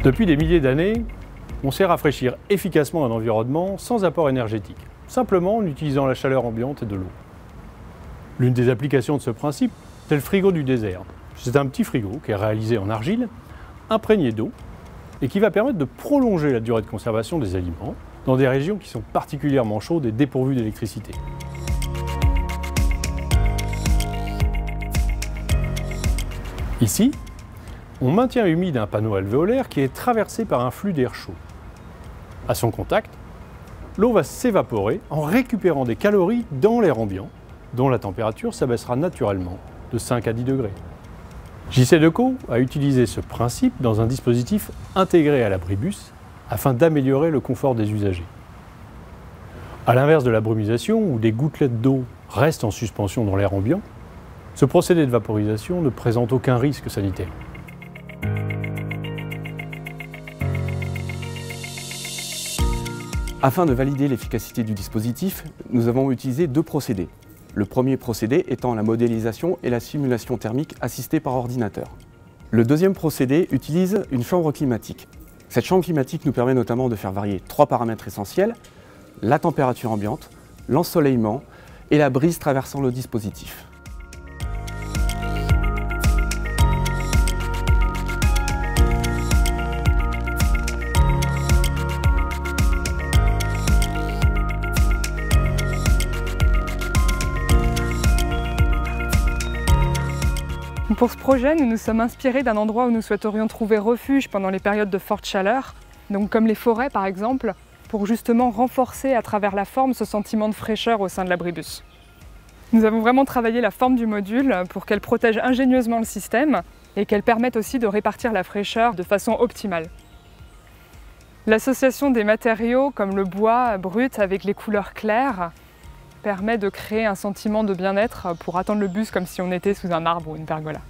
Depuis des milliers d'années, on sait rafraîchir efficacement un environnement sans apport énergétique, simplement en utilisant la chaleur ambiante et de l'eau. L'une des applications de ce principe, c'est le frigo du désert. C'est un petit frigo qui est réalisé en argile, imprégné d'eau, et qui va permettre de prolonger la durée de conservation des aliments dans des régions qui sont particulièrement chaudes et dépourvues d'électricité. Ici, on maintient humide un panneau alvéolaire qui est traversé par un flux d'air chaud. À son contact, l'eau va s'évaporer en récupérant des calories dans l'air ambiant, dont la température s'abaissera naturellement de 5 à 10 degrés. JC Decaux a utilisé ce principe dans un dispositif intégré à l'abribus afin d'améliorer le confort des usagers. À l'inverse de la brumisation, où des gouttelettes d'eau restent en suspension dans l'air ambiant, ce procédé de vaporisation ne présente aucun risque sanitaire. Afin de valider l'efficacité du dispositif, nous avons utilisé deux procédés. Le premier procédé étant la modélisation et la simulation thermique assistée par ordinateur. Le deuxième procédé utilise une chambre climatique. Cette chambre climatique nous permet notamment de faire varier trois paramètres essentiels: la température ambiante, l'ensoleillement et la brise traversant le dispositif. Pour ce projet, nous nous sommes inspirés d'un endroit où nous souhaiterions trouver refuge pendant les périodes de forte chaleur, donc comme les forêts par exemple, pour justement renforcer à travers la forme ce sentiment de fraîcheur au sein de l'abribus. Nous avons vraiment travaillé la forme du module pour qu'elle protège ingénieusement le système et qu'elle permette aussi de répartir la fraîcheur de façon optimale. L'association des matériaux comme le bois brut avec les couleurs claires permet de créer un sentiment de bien-être pour attendre le bus comme si on était sous un arbre ou une pergola.